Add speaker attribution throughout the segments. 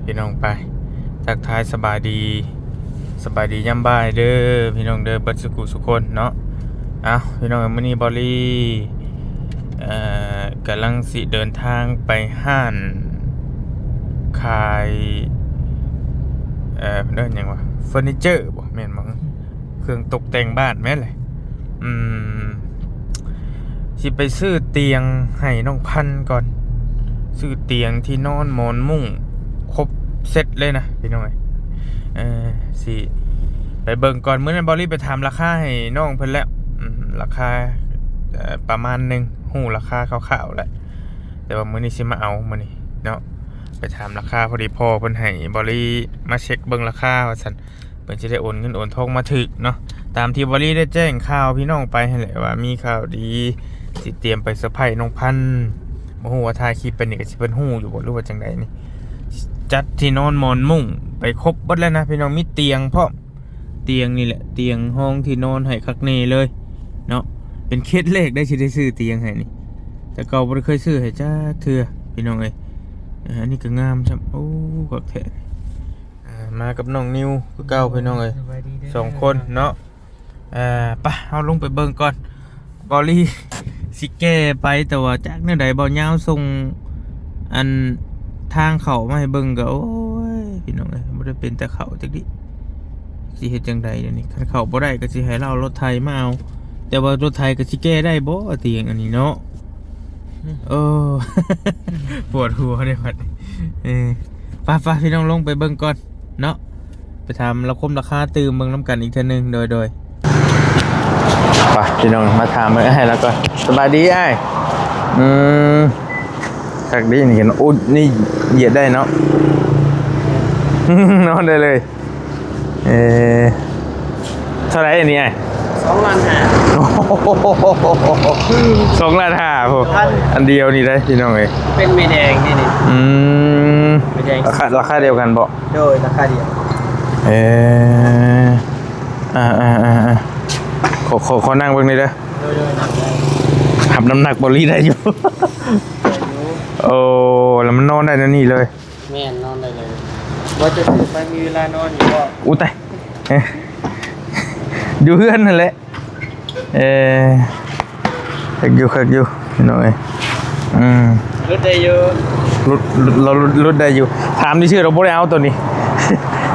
Speaker 1: พี่น้องไปทักทายสบายดีย่ำบ่ายเด้อพี่น้องเด้อบัดสุกุสุคนเนาะพี่น้องมื้อนี้บอลี่กำลังสิเดินทางไปห้านขายเรื่องหยังวะเฟอร์นิเจอร์บ่แม่นมั้งเครื่องตกแต่งบ้านแม่นเลยสิไปซื้อเตียงให้น้องพันธุ์ก่อนซื้อเตียงที่นอนหมอนมุ้งครบเซ็ตเลยนะพี่น้องสิไปเบิ่งก่อนมื้อนั้นบอลี่ไปถามราคาให้น้องเพิ่นแล้วราคาประมาณนึงฮู้ราคาคร่าวๆแหละแต่ว่ามื้อนี้สิมาเอามื้อนี้เนาะไปถามราคาพอดีพ่อเพิ่นให้บอลี่มาเช็คเบิ่งราคาว่าซั่นเพิ่นสิได้โอนเงินโอนทองมาถึกเนาะตามที่บอลี่ได้แจ้งข่าวพี่น้องไปให้แหละว่ามีข่าวดีสิเตรียมไปเซอร์ไพรส์น้องพันธุ์บ่ฮู้ว่าถ่ายคลิปเป็นนี่ก็สิเพิ่นฮู้อยู่บ่รู้ว่าจังไดนี่จัดที่นอนหมอนมุ้งไปครบเบิดแล้วนะพี่น้องมีเตียงพร้อมเตียงนี่แหละเตียงห้องที่นอนให้คักแน่เลยเนาะเป็นเคสแรกได้สิได้ซื้อเตียงให้นี่แต่เก่าบ่ได้เคยซื้อให้จ้าเทื่อพี่น้องเอ้ยอันนี้ก็งามจังโอ้ก็แท้มากับน้องนิวคือเก่าพี่น้องเอ้ย2คนเนาะไปเอาลงไปเบิ่งก่อนบอลี่สิแก้ไปแต่ว่าจากแนวใดบ่ยาวส่งอันทางเข้ามาให้เบิ่งก็โอ้ยพี่น้องเอ้ยบ่ได้เป็นแต่เข้าจักดิสิเฮ็ดจังได๋เดี๋ยวนี้คันเข้าบ่ได้ก็สิให้เรารถไถมาเอาแต่ว่ารถไถก็สิแก้ได้บ่เตียงอันนี้เนาะปวดหัวเด้บัดไปพี่น้องลงไปเบิ่งก่อนเนาะไปทำราคาตื่มเบิ่งน้ำกันอีกเทื่อนึงโดยไปพี่น้องมาถามมื้อให้แล้วก่อนสบายดีอ้ายคักดีนี่เห็นอุ๊ยนี่เหยียดได้เนาะ นอนได้เลยเท่าไหร่อันนี้ไอ้2,500,000ผมอันเดียวนี่ได้พี่น้องเอ้ย
Speaker 2: เป็นเมแดงนี่เมแดง
Speaker 1: ราคาเดียวกันบ่
Speaker 2: โดยราคาเดียว
Speaker 1: ขอนั่งเบิ่งนี่เด้อ
Speaker 2: โดยนั่งได้
Speaker 1: หับน้ำหนักบอลี่ได้อยู่ โอ้แล้วมันนอนได้นั่นนี่เลย
Speaker 2: แม่นอนได้เลยว่าจะซื้อไปมีเวลานอนอยู่ก็
Speaker 1: อู้ตายอยู่เพื่อนนั่นแหละคักอยู่หน่อย
Speaker 2: รถได้เยอะ
Speaker 1: รถได้อยู่ถามที่ชื่อเราบ่ได้เอาตัวนี้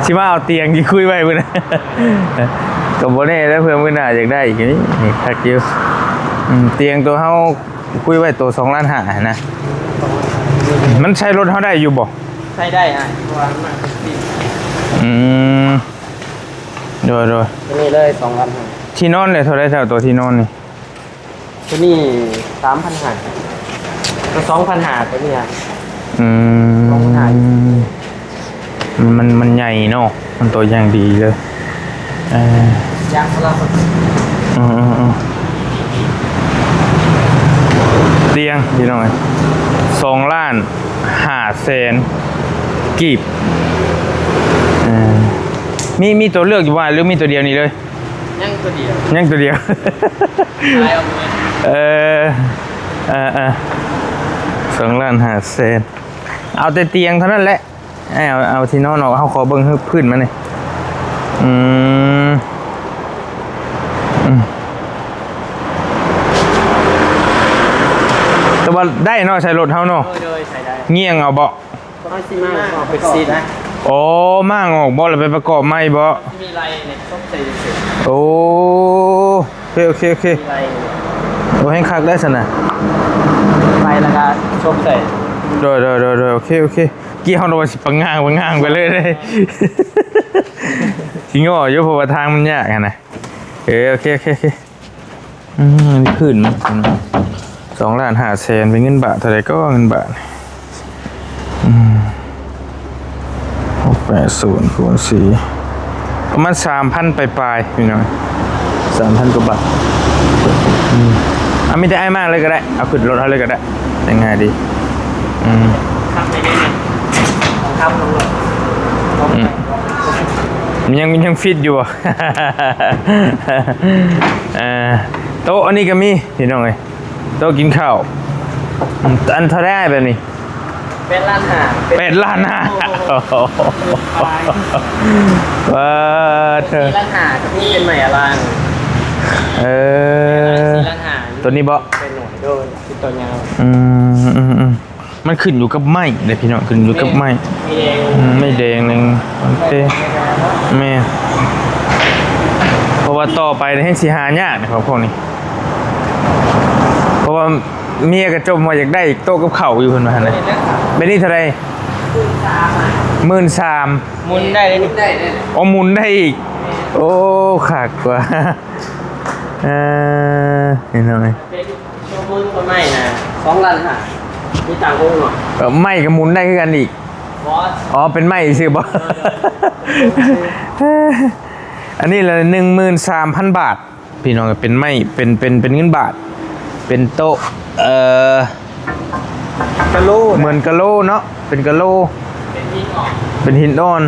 Speaker 1: ชิมาเอาเตียงที่คุยไว้เพื่อนกับบ่ได้แล้วเพื่อนเพื่อนอยากได้อีกนี่คักอยู่เตียงตัวเฮาคุยไว้ตัว2,500,000นะมันใช้รถเฮาได้อยู่บ่
Speaker 2: ใช้ได้ตัวมัน
Speaker 1: โดย
Speaker 2: ตัวนี้เลย2,500
Speaker 1: ที่นอนเลยเท่าไรตัวที่นอนนี่
Speaker 2: ตัวนี้3,500ตัว2,500ตัวนี้
Speaker 1: มันใหญ่เนาะมันตัวอย่างดีเลย
Speaker 2: ยางเรา
Speaker 1: เตียงพี่น้อย2,500,000กีบมีตัวเลือกอยู่ว่าหรือมีตัวเดียวนี้เลย
Speaker 2: ยังตัวเดียว
Speaker 1: 2,500,000เอาแต่เตียงเท่านั้นแหละเอาที่นอนออกเขาขอเบิ้งพื้นมาหน่อยแต่ว่าได้เนาะใช้รถเขาเนาะเงี้ยงเอาเบาะ
Speaker 2: เป็นซีนะ
Speaker 1: โอ้มากออกบ่แล้วไปประกอบใหม่บ่
Speaker 2: มีไรเนี่ยต้องใส่
Speaker 1: โอ้โอเคโอ้ให้คักได้สนะ
Speaker 2: ไรแล้วก็ชมใส่
Speaker 1: โดยโอเคกี่ห้องเราสิปังงางไปเลยจริงอ่ะอยู่เพราะว่าทางมันยากนะโอเคนี่ขึ้นมั้ย2,500,000เป็นเงินบาทเท่าไหร่ก็เงินบาท80คูณ4ประมาณ 3,000 ปลายๆพี่น้อง 3,000 กว่าบาทไม่ได้ไอ้มากเลยก็ได้เอาขึ้นรถเอาเลยก็ได้ยังไงดี
Speaker 2: ทำไปได้เนี่ยทำลงเลย
Speaker 1: ยังฟิตอยู่โต๊ะอันนี้ก็มีพี่น้องเอ้ยโต๊ะกินข้าวอันเท่าไรแบบนี้
Speaker 2: เป็นล้านหา
Speaker 1: เป็นล้านห้าโอ้โหว้าเธอ
Speaker 2: มีล้านหากับนี่เป็นใหม่อลัง
Speaker 1: เออ
Speaker 2: ล้านหา
Speaker 1: ตัวนี้บ่
Speaker 2: เป็นหน่วยโดนที่ตัวยาว
Speaker 1: มันขึ้นอยู่กับไม้เลยพี่น้องขึ้นอยู่กับไม้
Speaker 2: มีเอง
Speaker 1: ไม่แดงหนึ่งมันเต้แม่เพราะว่าต่อไปให้สิหายากนะครับพวกนี้ เพราะว่าเมียกระจมมาอยากได้อีกโต๊ะกับเข่าวอยู่คนมาเลยเป็นนี่เท่าไร13,000
Speaker 2: มุนได้เลยนี่ได้เลย
Speaker 1: อ๋อหมุนได้อีกโอ้ขาดกว่าเห็นไหม
Speaker 2: เป็นโชว์มุนก็ไม่นะ2 ล้านหามีต่างวงเหรอ
Speaker 1: ไม่กับหมุนได้คือกันอีก
Speaker 2: บอส
Speaker 1: อ๋อเป็นไม้ซื้อบออันนี้ละ13,000 บาทพี่น้องเป็นไม้เป็นเงินบาทเป็นโต๊ะ
Speaker 2: กะโล
Speaker 1: เหมือนกะโหลเนาะเป็นกะโหล
Speaker 2: เป็นยิงออก
Speaker 1: เป็นหินอ่อน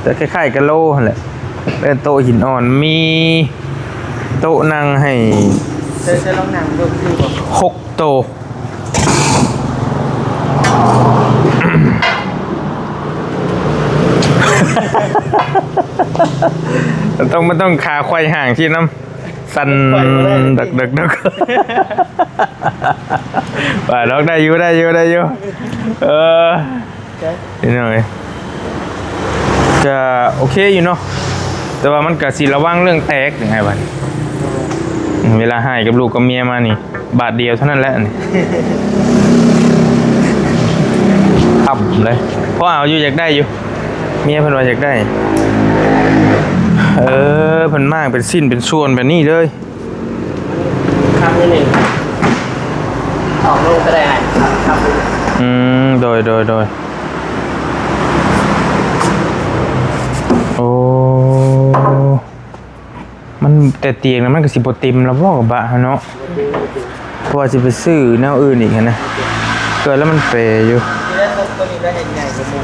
Speaker 1: แต่คล้ายๆกะโหลนั่นแหละเป็นโต๊ะหินอ่อนมีโต๊ะนั่งให้
Speaker 2: จะลองนั่งดูคือบอก
Speaker 1: 6โต๊ะมันต้องขาควายห่างที่น้ำสันดักป่าล็อกได้อยู่นี่หน่อยจะโอเคอยู่เนาะแต่ว่ามันก็สิระวังเรื่องแตกยังไงบ้างเวลาให้กับลูกกับเมียมานี่บาทเดียวเท่านั้นแหละนี่อับเลยเพราะเอาอยู่อยากได้อยู่เมียเพิ่นว่าอยากได้เพิ่นมากเป็นสิ้นเป็นส่วนแบบนี้เลย
Speaker 2: คำที่หนึ่งออกลูกก็ได้ไงครับ
Speaker 1: โดยโอ้มันแต่เตียงนะมันก็สิบ่เต็มแล้วบ่กับบะเนาะเพราะว่าสิไปซื้อแนวอื่นอีกนะเกิดแล้วมันเปอยู่
Speaker 2: ที่แรกตัวนี้ได้ใหญ่กว่าหมู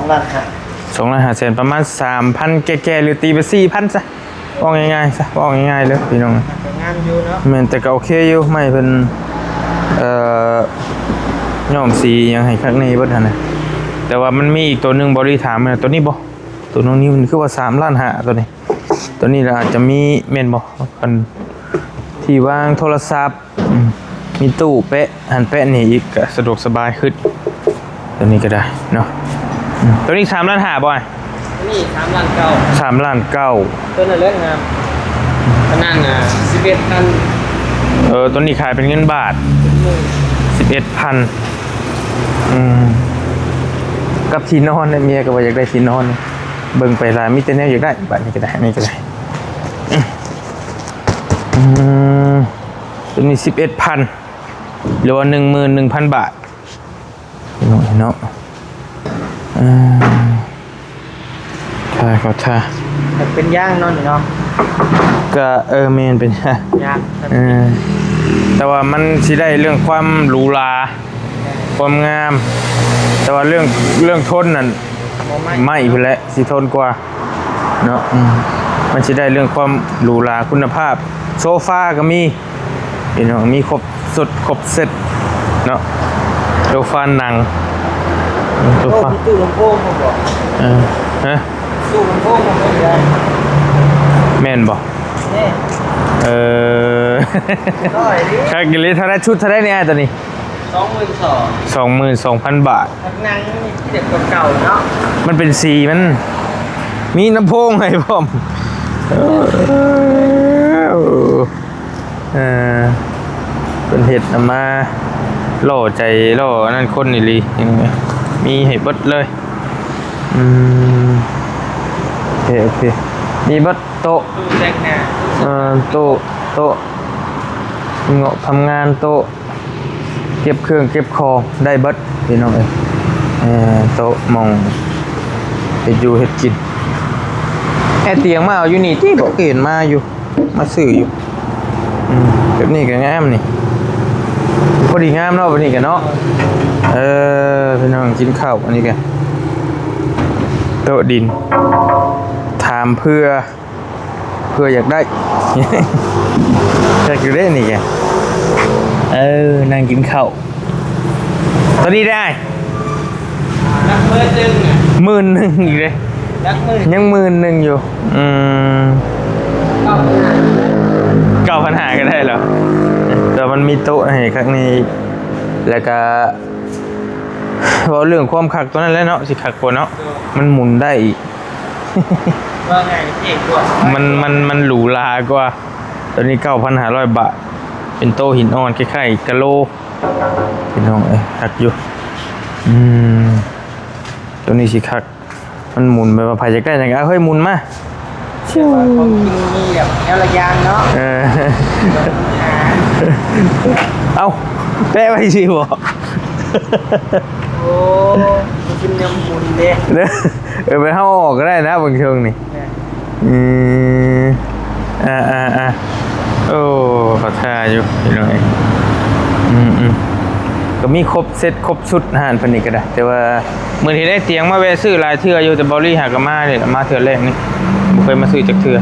Speaker 2: 2 ล้านหา
Speaker 1: 2,500,000ประมาณ 3,000 แก่ๆหรือตีไป 4,000 ซะว่าง่ายๆซะว่าง่ายๆเลยพี่น้อง
Speaker 2: แต่งานอยู่เนาะ
Speaker 1: แม่นแต่ก็โอเคอยู่ไม่เพิ่นย้อมสียังให้ข้างในเบิดหั่นน่ะแต่ว่ามันมีอีกตัวหนึงบ่ได้ถามนะตัวนี้บ่ตัวน้องนี้มันคือว่า3.5 ล้านตัวนี้ตัวนี้อาจจะมีแม่นบ่กันที่วางโทรศัพท์มีตู้เป๊ะหันเป๊ะนี่อีกก็สะดวกสบายขึ้นตัวนี้ก็ได้เนาะตัวนี้3.5 ล้านบ่อย
Speaker 2: นี่3 ล้านเก้า
Speaker 1: 3.9 ล้าน
Speaker 2: ตัวนั้นเรื่องงามขนาด11,000
Speaker 1: ตัวนี้ขายเป็นเงินบาท 11,000กับที่นอนเนี่ยเมียก็ว่าอยากได้ที่นอนเบิ่งไปหลายมีแต่แนวอยากได้บัดนี้ก็ได้นี่ก็ได้ตัวนี้ 11,000 หรือว่า 11,000 บาทเนาะท่าเขาท่า
Speaker 2: แต่เป็นย่างเนาะนี่เนาะ
Speaker 1: ก็เมนเป็น
Speaker 2: ย่าง
Speaker 1: แต่ว่ามันสิได้เรื่องความหรูหราความงาม แต่ว่าเรื่องทนนั่นไม่ไปแล้วสิทนกว่าเนาะมันสิได้เรื่องความหรูหราคุณภาพโซฟาก็มีเนาะมีครบสุดครบเซ็ตเนาะโซฟาหนังโซ
Speaker 2: โอ้
Speaker 1: ฟา
Speaker 2: ตู้ลำโพงผมบอก
Speaker 1: ฮะ
Speaker 2: ตู้ลำโพงผมบอกได้
Speaker 1: แม่นบ่
Speaker 2: นี่ ร้อยดิ
Speaker 1: ค่ากิเลสเท่าไรชุดเท่าไรเนี่ยตัวนี้
Speaker 2: 22,000
Speaker 1: 22,000 บาท
Speaker 2: ทักนั่งเด็กเก่าๆเนาะ
Speaker 1: มันเป็นสีมันมีน้ำโพงให้ผมเป็นเห็ดนำมาโล่ใจโล่นั่นคนนี่ลีมีให้เบิดเลยโอเคมีเบิดโต๊ะ
Speaker 2: ตู้แดงหน้า
Speaker 1: โต๊ะเงาะทำงานโต๊ะเก็บเครื่องเก็บของได้เบิดพี่น้องโต๊ะมองไปอยู่เฮ็ดกินเตียงมาเอาอยู่นี่ที่บอกเห็นมาอยู่มาซื้ออยู่แบบนี้ก็งามนี่พอดีงามเนาะแบบนี้กันเนาะพี่น้องกินข้าวอันนี้กันโต๊ะดินถามเพื่ออยากได้ อยากอยู่ได้นี่แก นั่งกินข้าวตอนนี้ได้
Speaker 2: นักเมื่อจึงอ่ะ
Speaker 1: 10,000อีกเลย
Speaker 2: นักมือ
Speaker 1: ยัง10,000อยู่
Speaker 2: ก็
Speaker 1: 9,500ก็ได้เหรอแต่มันมีโต๊ะให้ข้างนี้แล้วก็เรื่องความคักตัวนั้นแหล้วเนาะสิคักกว่าเนาะมันหมุนได้อีก
Speaker 2: ว่าไงเอกด้วย
Speaker 1: มันหรูหรากว่าตัวนี้ 9,500 บาทเป็นโต๊ะหินอ่อนคล้ายๆกะโหลพี่น้องคักอยู่ตัวนี้สิคักมันหมุนไปว่าไผจะใกล้จังเฮ้ยหมุนมา
Speaker 2: ชื่อของกินมีแบบแนวระยางเนาะ
Speaker 1: เอาแปะไว้สิบ่
Speaker 2: โอ้กินน้ำมุนเด้
Speaker 1: ไปเฮาออกก็ได้นะบางช่วงนี่โอ้ขอท่าอยู่พี่น้องก็มีครบเซ็ตครบชุดอาหารเพิ่นนี่ก็ได้แต่ว่ามื้อที่ได้เตียงมาแวะซื้อหลายเทื่ออยู่แต่บ่รีหากมานี่มาเทื่อแรกนี่บ่เคยมาซื้อจักเทื่อ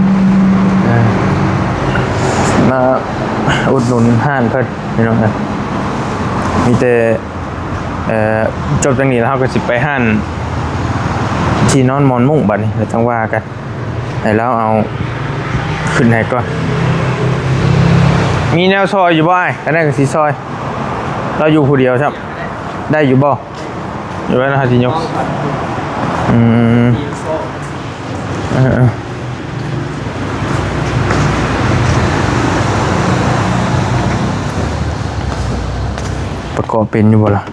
Speaker 1: มาอุดหนุนห้านเพิ่นพี่น้องครับมีแต่จบจากนี้แล้วเราก็สิไปห้านที่นอนมอนมุ่งบัดนี้เดี๋ยวต้องว่ากันให้เราเอาขึ้นให้ก่อนมีแนวซอยอยู่บ่ไอ้อันนั้นก็สิซอยเราอยู่ผู้เดียวครับได้อยู่บ่อยู่ไว้นะฮะที่ยกประกอบเป็นอยู่บ่ล่ะ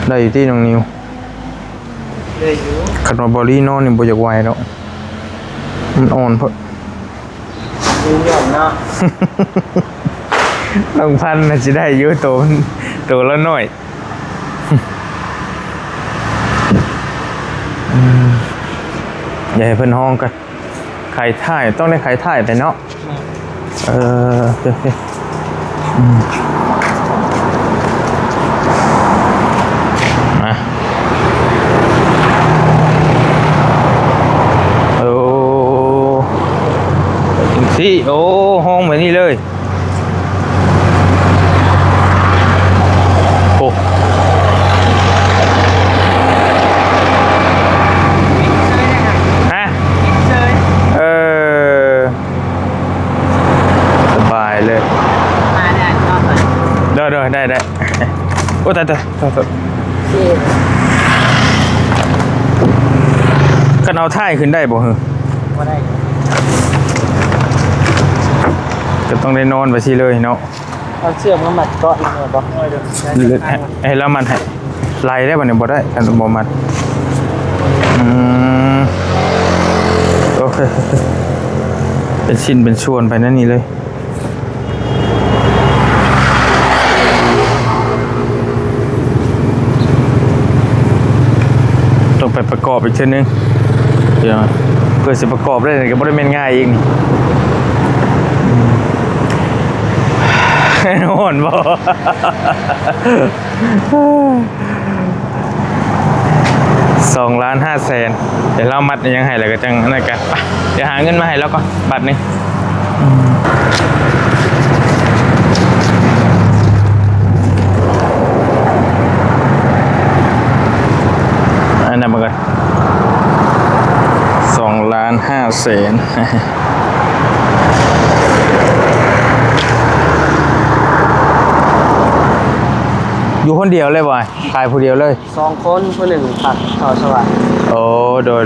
Speaker 1: ได้อยู่ที่น้องนิว
Speaker 2: เลยอยู่
Speaker 1: ขัดมาบอลี่นอนนี่บ่อยากไหวแล้วมันอ่อนเพราะ
Speaker 2: ดูหย่อนเนาะ
Speaker 1: ต้องพันน่ะสิได้อยู่ตัวละน้อยอย่าให้เพิ่นห้องกันไข่ท่ายต้องได้ไข่ท่ายไปเนาะโอเคมาโอ้ถึงสิโอ้ห้องแบบนี้เลยโอ้ฮะสบายเลย
Speaker 2: มาได้ก็เปิด
Speaker 1: ได้โอ้ตายกันเอาท่ายขึ้นได้บ่เหรอ
Speaker 2: ก็ได้
Speaker 1: จะต้องได้นอนไปสิเลยเนาะ
Speaker 2: เอาเชือกมามัดเกาะอีกหน่อยบ่
Speaker 1: ให้แล้วมันให้ไล่ได้บ่เนี่ยบ่ได้กันบ่มัดโอเคเป็นชิ้นเป็นส่วนไปนั่นนี่เลยต้องไปประกอบอีกเช่นนึงเดี๋ยวเพื่อจะประกอบได้ก็บ่ได้แม่นง่ายอีกนี่โหนบ่2,500,000เดี๋ยวเรามัดยังให้แล้วก็จังนั่นกันเดี๋ยวหาเงินมาให้แล้วก็บัตรนี้อันนั้นมากัน2,500,000อยู่คนเดียวเลยบ่อยขายผู้เดียวเลย
Speaker 2: 2 คนผู้หนึ่งผักเขาสว่าง
Speaker 1: โอ้โดย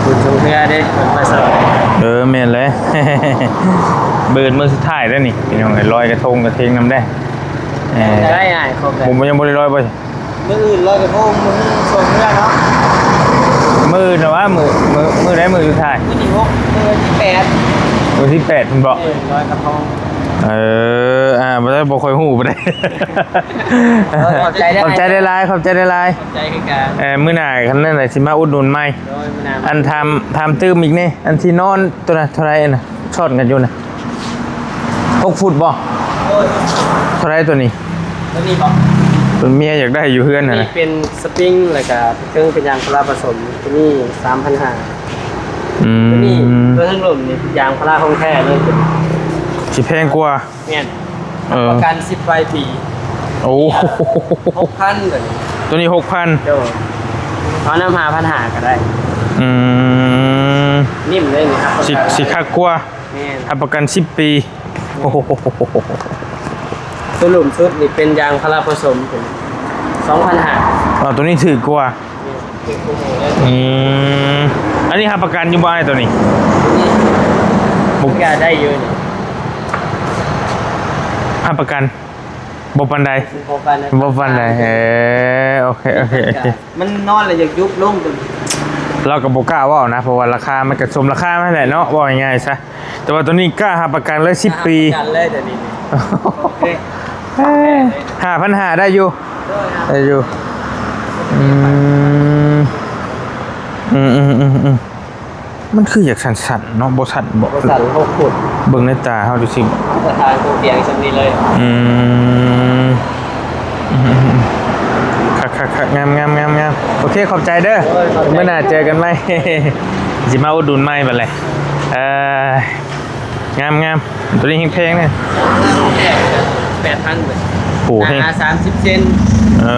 Speaker 2: คุณชงเพื่อได้ผมมาสว่าง
Speaker 1: เมนเลย เบิร์นมือสุดท้ายแล้วนี่พี่น้องลอยกระทงกระเทงน้ำได้
Speaker 2: ได้ครบเลย
Speaker 1: ผมยังบริลอยไป
Speaker 2: มืออื่นลอยกระทงมือชงเพื่อเนาะ
Speaker 1: มือนะว่ามือได้มือสุดท้าย
Speaker 2: มือที่6มือที่8
Speaker 1: มือที่8คุณบอก
Speaker 2: ลอยกระทง
Speaker 1: ไม่ได้บอกคอยหูไปได้
Speaker 2: ขอบใจได้
Speaker 1: ลาย
Speaker 2: ขอบใจคือการ
Speaker 1: มื้อหน้าคันนั้นน่ะสิมาอุดหนุนใหม่อันทำตื้มอีกนี่อันที่นอนตัวน่ะเท่าไรน่ะช็อตกันอยู่น่ะ6 ฟุตบ่เท่าไรตัวนี้
Speaker 2: บ่
Speaker 1: ตัวเมียอยากได้อยู่เฮือนน่ะ
Speaker 2: เป็นสปริงแล้วก็เครื่องเป็นยางพาราผสมตัวนี้ 3,500 ตัวนี้ตัวทั้งลมนี่ยางพาราของแท้เลย
Speaker 1: สิแพงกว่า
Speaker 2: เนี่ยประกัน10 ปลายปี
Speaker 1: โอ้
Speaker 2: 6,000เลย
Speaker 1: ตัวนี้ 6,000
Speaker 2: เดี๋ยวเอาน้ำหาปัญหาก็ได้
Speaker 1: อืม
Speaker 2: นิ่มเลยนี่ครับ
Speaker 1: สิคักกว่า
Speaker 2: เนี่ย
Speaker 1: รับประกัน10 ปีโอ้โห
Speaker 2: ตัวหลุมชุดนี่เป็นยางพาราผสมเป็น2,500
Speaker 1: ตัวนี้ถือกว่า
Speaker 2: เป็นคู่มือเลย
Speaker 1: อืมอันนี้รับประกันอยู่บ่ไอ้ตัวนี้
Speaker 2: บุกยาได้เยอะนี่
Speaker 1: รับประกันบ่ปานใด บ่ปานใดโอเค
Speaker 2: มันนอนเลยอยากยุบลงจน
Speaker 1: เราก็บ่กล้าเว้านะเพราะว่าราคามันก็สมราคามาแหละเนาะว่าง่ายๆซะแต่ว่าตัวนี้กล้ารับประกันเลย10 ปี
Speaker 2: กันเลยเดี๋ยวนี้โอเค
Speaker 1: 5,500ได้อยู่ ได้อยู่อืมมันคืออยากสั่นๆเนาะบ่สั่นบ่
Speaker 2: บริษัท6 ขุด
Speaker 1: เบิ่งในตาเฮาดูสิ
Speaker 2: สถานผู้เตียงชั้นนี้เลย
Speaker 1: อืมคักๆงามโอเคขอบใจเด้อเมื่อหน้าเจอกันไหม สิมาอุดหนุนใหม่บัดเลยงามตัวนี้เพลงเนี่ย
Speaker 2: 8,000เลย
Speaker 1: โอ้โห
Speaker 2: หนา30 เซน
Speaker 1: เอ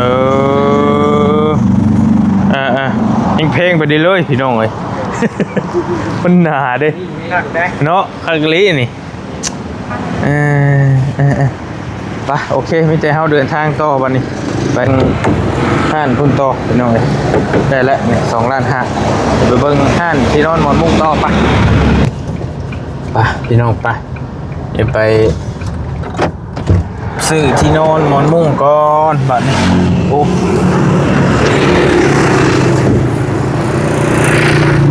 Speaker 1: อเพลงไปดีเลยพี่น้องเอ้ย มันหนาเด้
Speaker 2: คักได้
Speaker 1: เนาะคักลีนี่ไปโอเคมิใจเฮาเดินทางต่อวันนี้ไปห้านพุ่นต่อพี่น้องเอ้ยได้แล้วเนี่ย2.5 ล้านไปเบิ่งห้านที่นอนหมอนมุ้งต่อไปพี่น้องไปเดี๋ยวไปซื้อที่นอนหมอนมุ้งก่อนบัดนี้โอ้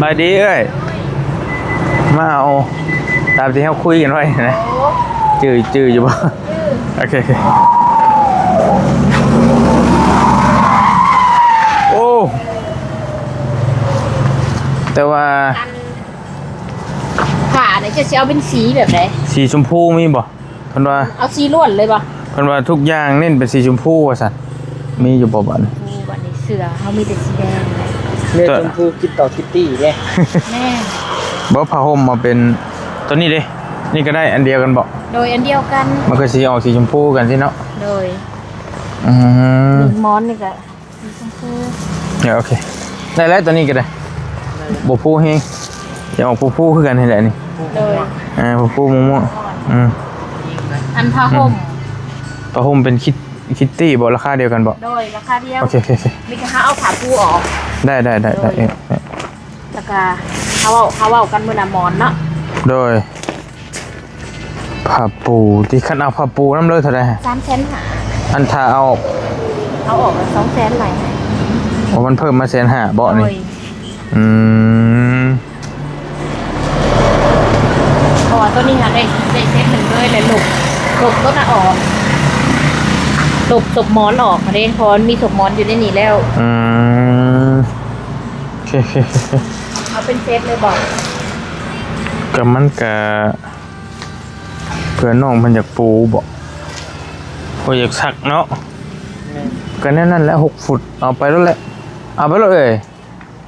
Speaker 1: บายดีเอ้ยมาเอาตามที่เขาคุยกันไว้นะจื้ออยู่ป่ะโอเคโอ้แต่ว่า
Speaker 3: ผ่าเนี่ยจะเอาเป็นสีแบบไหน
Speaker 1: สีชมพูมีบ่เพิ่นว่า
Speaker 3: เอาสีล้วนเลยป่ะ
Speaker 1: เพิ่นว่าทุกอย่างเน้นเป็นสีชมพูว่าซั่นมีอยู่บ่บัดนี้
Speaker 3: ดูวันนี้เสือเขามีแต่สีแดงเลย
Speaker 2: เลือดชมพูคิดต่อคิตตี้เนี่ย
Speaker 3: แม่
Speaker 1: บ่ผ้าห่มมาเป็นตัวนี้เด้นี่ก็ได้อันเดียวกันบ่
Speaker 3: โดยอันเดียวกัน
Speaker 1: มันก็สีออกสีชมพูกันสิเนาะ
Speaker 3: โดย
Speaker 1: อืม
Speaker 3: มีมอนนี่ก็สีชมพู
Speaker 1: โอเคได้แล้วตัวนี้ก็ได้บ่พูเฮงอย่าออกพูคือกันนี่แหละนี่
Speaker 3: โดย
Speaker 1: พูม่วงๆ
Speaker 3: อันผ้าห่ม
Speaker 1: ผ้าห่มเป็นคิตตี้บ่ราคาเดียวกันบ่
Speaker 3: โดยราคาเดียว
Speaker 1: โอเค
Speaker 3: มีกระทะเอาผ้าปูออก
Speaker 1: ได้
Speaker 3: แล้วก็เขาเอากันเมื่อน่ะหมอนเนาะ
Speaker 1: โดยผ้าปูที่คันเอาผ้าปูน้ำเลยเท่าไหร่
Speaker 3: 300,000หา
Speaker 1: อันถ้าเอา
Speaker 3: เอาออกละ200,000ไหล
Speaker 1: มันเพิ่มมา150,000บ่นี่
Speaker 3: โดย
Speaker 1: อืม
Speaker 3: เพราะว่าตัวนี้ค่ะได้เซตหนึ่งเลยเลยหลบต้นน่ะออกตบหมอนออกมาเด่นพอมีตบหมอนอยู่ในนี้แล้ว
Speaker 1: โอเค
Speaker 3: เอาเป็นเซตเลยบอก
Speaker 1: ก็มันก็เพื่อนน้องมันอยากปูบ่อยากสักเนาะก็แน่นั่นแหละ6 ฟุตเอาไปแล้วแหละเอาไปแล้วเอ้ย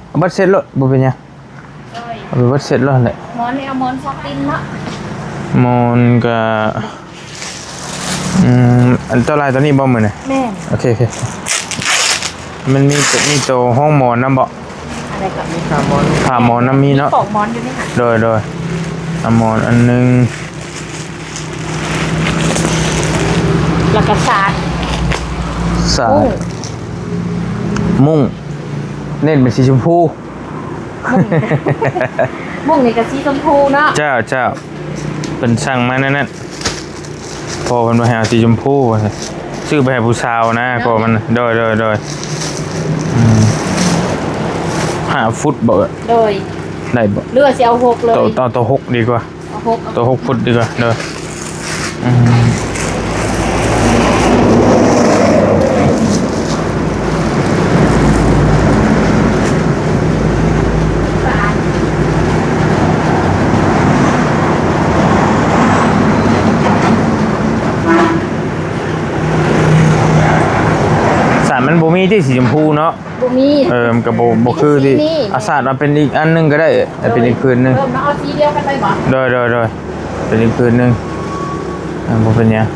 Speaker 1: เอาบัดเสร็จแล้วบ่เป็นหยังเอาไปบัดเสร็จแล้วแหละ
Speaker 3: หมอนนี่เอาหมอนซอกตินเนาะ
Speaker 1: มอนก็อันเท่าไรตัวนี้บ่มื้อนี่
Speaker 3: แม่น
Speaker 1: โอเคมันมีตัวห้องหมอนนำบ่
Speaker 3: อะไรกับ
Speaker 2: มีคาร์บอน
Speaker 1: ผ้าหมอนนำมีเนาะ
Speaker 3: ปอกหมอนอยู่นี่ค่ะ
Speaker 1: โดยเอาหมอนอันนึง
Speaker 3: แล้วก็สาด
Speaker 1: สายมุ้งเน้นเป็นสีชมพู
Speaker 3: มุ่งนี่ก็สีชมพูเนาะ
Speaker 1: เจ้าเป็นสั่งมานั่นพอมันมาหาสีชมพูซื้อไปให้ผู้สาวนะก็มันโดย5 ฟุตบ่
Speaker 3: โดย
Speaker 1: ได้บ่
Speaker 3: เลือดสิเอา6เลย
Speaker 1: ตัว6ดีกว่า
Speaker 3: เอา6
Speaker 1: ตัว6 ฟุตดีกว่าเด้อสารมันบ่มีที่สีชมพูเนาะ
Speaker 3: บุ มี
Speaker 1: มันก็บ่คือที่อาสามาเป็นอีกอันนึงก็ได้แต่เป็นอีกพื้นนึง
Speaker 3: เริ่มเอาสีเดียวกันไปบ่
Speaker 1: โดยเป็นอีกพื้นนึงบ่เป็นหยัง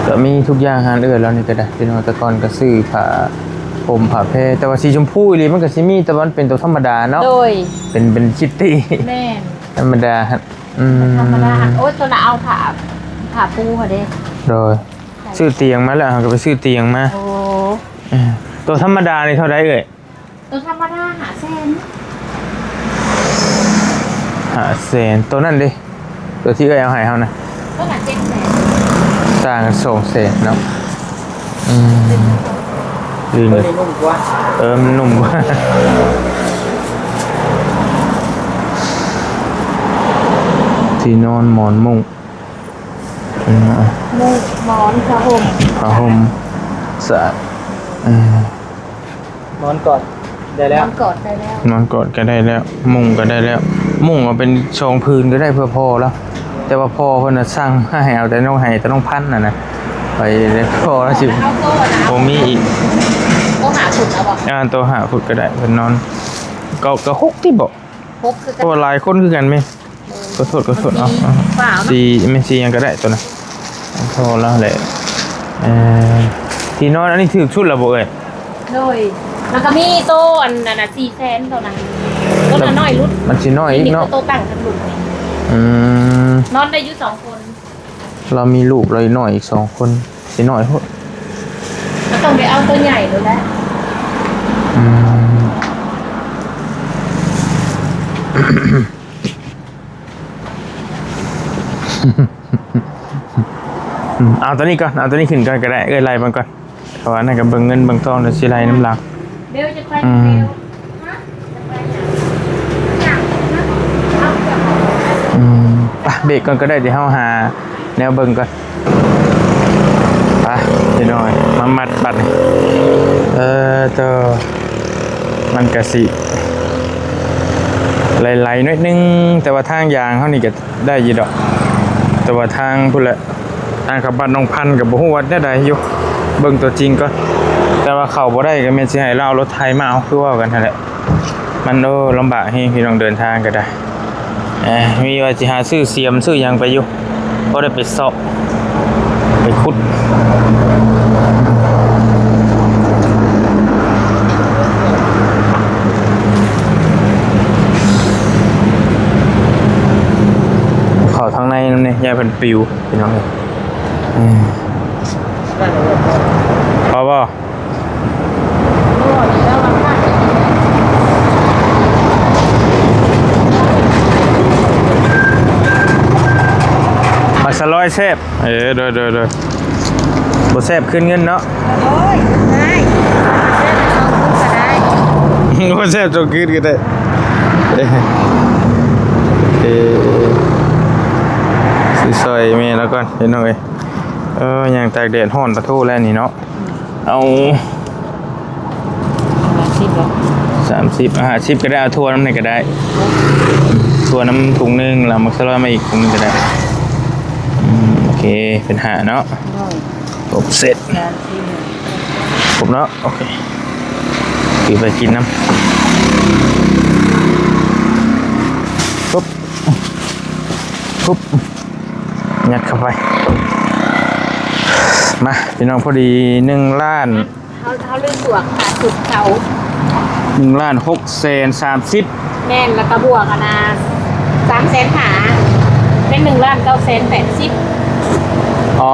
Speaker 1: ก็มีทุกอย่างหาเอื้อแล้วนี่ก็ได้เป็นว่าแต่ก่อนก็ซื้อผ้าห่มผ้าแพรแต่ว่าสีชมพูอีหลีมันก็สิมีแต่ว่ามันเป็นตัวธรรมดาเนาะ
Speaker 3: โดย
Speaker 1: เป็นคิตตี้
Speaker 3: แม่น
Speaker 1: ธรรมดาครับ
Speaker 3: ธรรมดาโอ๊ยตัวน่ะเอาผ้าปูค่ะเด้
Speaker 1: โดยซื้อเตียงมาแล้วก็ไปซื้อเตียงมา
Speaker 3: โอ้
Speaker 1: ตัวธรรมดานี่เท่าไหร่เอ่ย
Speaker 3: ตัวธรรมดาหาแสน
Speaker 1: 500,000ตัวนั้นดิตัวที่เอ้ยเอาให้เฮานะ
Speaker 3: ตัวน่ะ700,000
Speaker 1: ต่างกัน200,000เนาะดี
Speaker 2: ตัว
Speaker 1: เลย
Speaker 2: นี้นุ่มกว่า
Speaker 1: มันนุ่มกว่าที่นอนหมอนมุ้ง
Speaker 3: มุ้งหมอนผ้าห่ม
Speaker 1: ผ้าห่มสะอาด
Speaker 2: นอนก่อนได้แล้ว
Speaker 3: นอนกอดได้แล้ว
Speaker 1: นอนกอดก็ได้แล้ว มุ้งก็ได้แล้ว มุ้งเอาเป็นชองพื้นก็ได้เพื่อพ่อแล้ว แต่ว่าพ่อเพิ่นน่ะสั่งให้เอาแต่น้องให้แต่น้องพันน่ะนะไปได้พ่อแล้วสิ
Speaker 3: เอาโต๊ะนะ
Speaker 1: โอ้มีอีก
Speaker 3: โต๊ะหาขุดเอาบ่
Speaker 1: ตัวหาฟุตก็ได้เพิ่นนอนก็ฮกที่บอก
Speaker 3: พบคือกั
Speaker 1: ตัวหลายคนคือกันไหมก็สดเอา
Speaker 3: เปล่าเนาะ
Speaker 1: สีไม่สียังก็ได้ตัวน่ะพอแล้วแหละที่นอนอันนี้ถือชุดละบ่เอ้ย
Speaker 3: โดยแล้วก็มีโต๊ะอันนั้นน่ะ400,000ตัวนั้นโต๊ะน่ะน้อยรุด
Speaker 1: มันสิน้อยอีก
Speaker 3: นี่
Speaker 1: เนาะ
Speaker 3: คือโต๊ะตั้งทั้งรุ่นนี่ นอนได้อยู่2คน
Speaker 1: เรามีลูกเราอีกหน่อยอีก2คนสิน้อยโพด
Speaker 3: ก็ต้องไปเอาตัวใหญ่เลยแหละ
Speaker 1: เอาตัวนี้ก่อนเอาตัวนี้ขึ้นก่อนก็ได้ไล่มันก่อนเพราะว่านั่นก็เบิ่งเงินเบิ่งทองเดี๋ยวสิไล่น้ำหลัง
Speaker 3: เบลจะไปเบลฮะจะไปอย่างนะเอาแบบ
Speaker 1: ไปเบรกก่อนก็ได้เดี๋ยวเฮาหาแนวเบิ่งก่อนไปพี่น้อยมามัดบัดนี่ตัวมันก็สิไหลๆนิดนึงแต่ว่าทางยางเฮานี่ก็ได้อยู่ดอกแต่ว่าทางพุ่นแหละทางขับบ้านน้องพันกับบ่ฮู้ว่าได้อยู่เบิ่งตัวจริงก่อนแต่ว่าเข้าบ่ได้ก็แม่นสิให้เราเอารถไถมาเอาคือว่ากันนั่นแหละมันลำบากให้พี่น้องเดินทางก็ได้มีว่าสิหาซื้อเสียมซื้อหยังไปอยู่บ่ได้ไปเซาะไปขุดเข้าทางในนั่นนี่ยายเพิ่นปิวพี่น้องพอบ่
Speaker 3: โอ้ยแล้วมันมากเลย
Speaker 1: มาสลอยแซ่บโดยบ่แซ่บขึ้นเงินเนาะ
Speaker 3: โอ้ยง่ายเส้น2 ก็ได้
Speaker 1: บ่แซ่บจนขึ้นก็ได้สิซอยแม่แล้วก่อนพี่น้องเอ้ยยังตากแดดร้อนปะโทแล้วนี่เนาะเอา30 50ก็ได้เอาทั่วน้ำนี่ก็ได้ทั่วน้ำถุงนึงแล้วมักสลอยมาอีกถุงนึงก็ได้โอเคเป็นหาเนาะครบเสร็จครบเนาะโอเคคือไปกินน้ำปุ๊บยัดเข้าไปมาพี่น้องพอดี1 ล้าน
Speaker 3: เขาเลื่อนบวกค่ะสุดเขา
Speaker 1: 1,630,000
Speaker 3: แน่นแล้วก็บวกนะ300,000หาเป็น1,980,000
Speaker 1: อ๋อ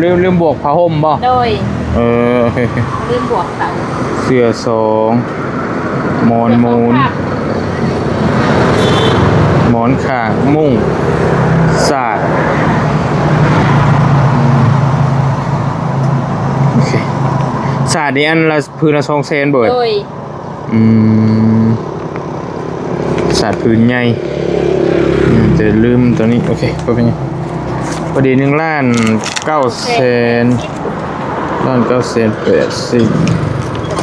Speaker 1: ลืมบวกผ้าห่มบ่
Speaker 3: โดย
Speaker 1: โอเค
Speaker 3: ลืมบวกเต่า
Speaker 1: เสื้อ2หมอนมูนหมอนข้างมุ้งสาดโอเคสาดนี่อันละพื้นละ200,000เบิด
Speaker 3: โดย
Speaker 1: สาดพื้นใหญ่จะลืมตัวนี้โอเคพอเป็นไงพอดี1,900,000 1,980,000
Speaker 3: เกือบ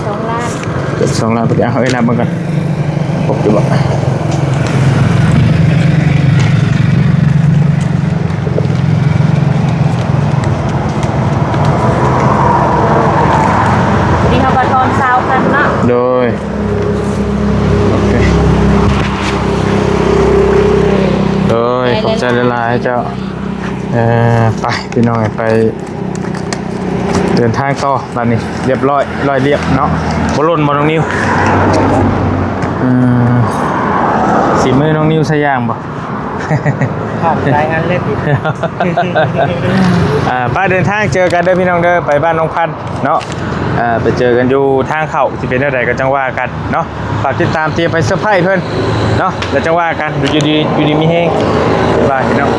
Speaker 3: 2 ล้าน
Speaker 1: เกือบ2 ล้านพอดีเอาไว้นับมันกันพบอยู่บ่
Speaker 3: อนเช้ากันเนาะ
Speaker 1: โดยโอเคโดยขอบใจละลายเจ้าไปพี่น้องไปเดินทางต่อตอนนี้เรียบร้อยเรียบเนาะบอลลูนบอลน้องนิวสีมือน้องนิวสยามบ่
Speaker 2: ผ่านรายงานเล่นอีก
Speaker 1: ป้าเดินทางเจอกันเด้อพี่น้องเด้อไปบ้านน้องพันธุ์เนาะไปเจอกันอยู่ทางเข้าที่เป็นเท่าใดก็จังว่ากันเนาะฝากติดตามเตรียมไปเซอร์ไพรส์เพิ่นเนาะแล้วจังว่ากันอยู่ดีมีเฮงบ๊ายบายพี่น้อง